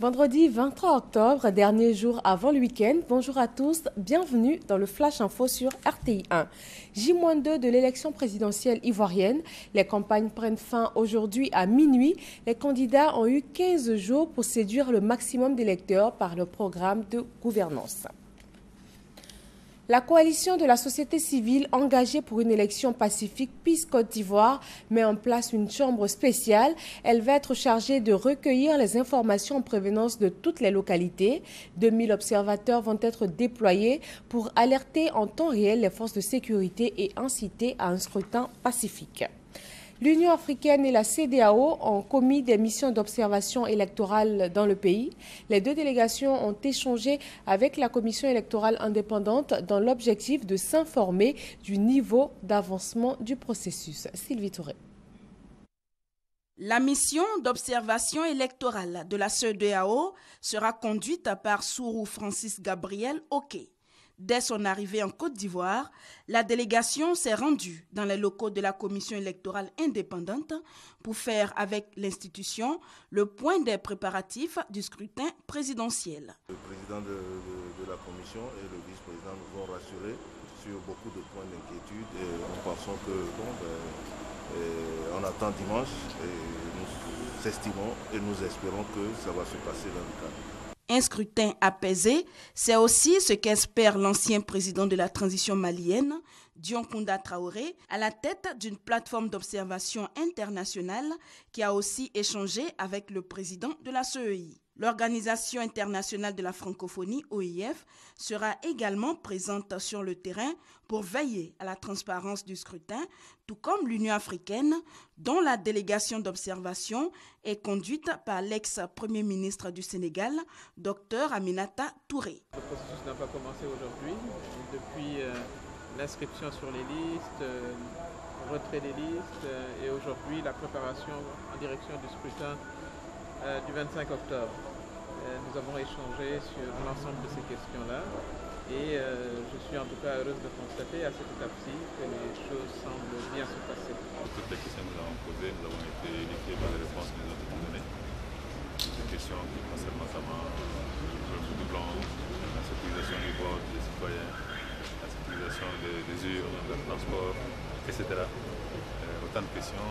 Vendredi 23 octobre, dernier jour avant le week-end. Bonjour à tous, bienvenue dans le Flash Info sur RTI 1. J-2 de l'élection présidentielle ivoirienne. Les campagnes prennent fin aujourd'hui à minuit. Les candidats ont eu 15 jours pour séduire le maximum d'électeurs par le programme de gouvernance. La coalition de la société civile engagée pour une élection pacifique PIS Côte d'Ivoire met en place une chambre spéciale. Elle va être chargée de recueillir les informations en prévenance de toutes les localités. 2000 observateurs vont être déployés pour alerter en temps réel les forces de sécurité et inciter à un scrutin pacifique. L'Union africaine et la CEDEAO ont commis des missions d'observation électorale dans le pays. Les deux délégations ont échangé avec la commission électorale indépendante dans l'objectif de s'informer du niveau d'avancement du processus. Sylvie Touré. La mission d'observation électorale de la CEDEAO sera conduite par Sourou Francis Gabriel Oké. Dès son arrivée en Côte d'Ivoire, la délégation s'est rendue dans les locaux de la commission électorale indépendante pour faire avec l'institution le point des préparatifs du scrutin présidentiel. Le président de la commission et le vice-président nous ont rassurés sur beaucoup de points d'inquiétude et nous pensons que on attend dimanche et nous estimons et nous espérons que ça va se passer dans le cadre. Un scrutin apaisé, c'est aussi ce qu'espère l'ancien président de la transition malienne, Dioncounda Traoré, à la tête d'une plateforme d'observation internationale qui a aussi échangé avec le président de la CEI. L'Organisation internationale de la francophonie, OIF, sera également présente sur le terrain pour veiller à la transparence du scrutin, tout comme l'Union africaine, dont la délégation d'observation est conduite par l'ex-premier ministre du Sénégal, Dr Aminata Touré. Le processus n'a pas commencé aujourd'hui. Depuis l'inscription sur les listes, le retrait des listes et aujourd'hui la préparation en direction du scrutin du 25 octobre. Nous avons échangé sur l'ensemble de ces questions-là et je suis en tout cas heureuse de constater à cette étape-ci que les choses semblent bien se passer. Toutes les questions que nous avons posées, nous avons été édifiés par les réponses que nous avons données. Des questions qui concernent notamment le doublon, la sécurisation du vote des citoyens, la sécurisation des urnes, du transport, etc. Autant de questions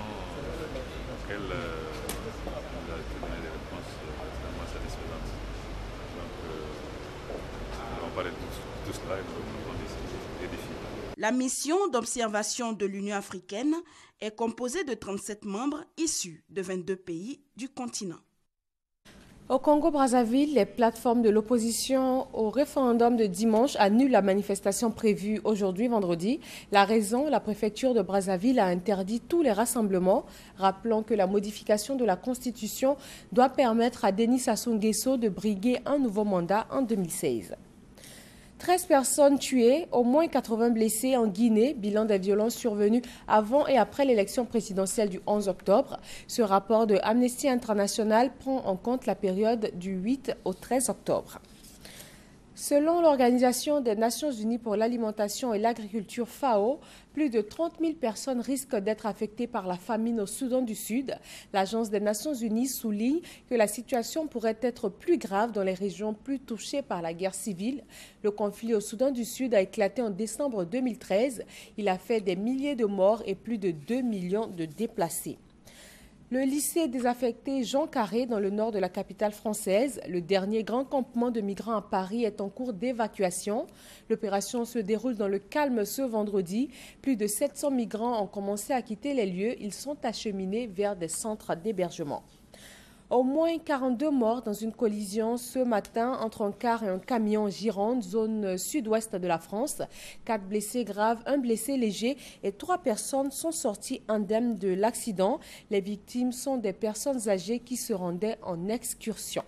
auxquelles nous avons donné des réponses extrêmement satisfaisantes. Donc, nous avons parlé de tout cela et nous avons des défis. La mission d'observation de l'Union africaine est composée de 37 membres issus de 22 pays du continent. Au Congo-Brazzaville, les plateformes de l'opposition au référendum de dimanche annulent la manifestation prévue aujourd'hui, vendredi. La raison, la préfecture de Brazzaville a interdit tous les rassemblements. Rappelons que la modification de la Constitution doit permettre à Denis Sassou Nguesso de briguer un nouveau mandat en 2016. 13 personnes tuées, au moins 80 blessés en Guinée, bilan des violences survenues avant et après l'élection présidentielle du 11 octobre. Ce rapport de Amnesty International prend en compte la période du 8 au 13 octobre. Selon l'Organisation des Nations Unies pour l'alimentation et l'agriculture FAO, plus de 30 000 personnes risquent d'être affectées par la famine au Soudan du Sud. L'Agence des Nations Unies souligne que la situation pourrait être plus grave dans les régions plus touchées par la guerre civile. Le conflit au Soudan du Sud a éclaté en décembre 2013. Il a fait des milliers de morts et plus de 2 millions de déplacés. Le lycée désaffecté Jean Carré dans le nord de la capitale française, le dernier grand campement de migrants à Paris, est en cours d'évacuation. L'opération se déroule dans le calme ce vendredi. Plus de 700 migrants ont commencé à quitter les lieux. Ils sont acheminés vers des centres d'hébergement. Au moins 42 morts dans une collision ce matin entre un car et un camion en Gironde, zone sud-ouest de la France. 4 blessés graves, 1 blessé léger et 3 personnes sont sorties indemnes de l'accident. Les victimes sont des personnes âgées qui se rendaient en excursion.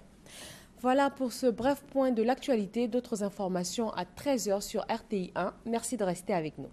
Voilà pour ce bref point de l'actualité. D'autres informations à 13h sur RTI 1. Merci de rester avec nous.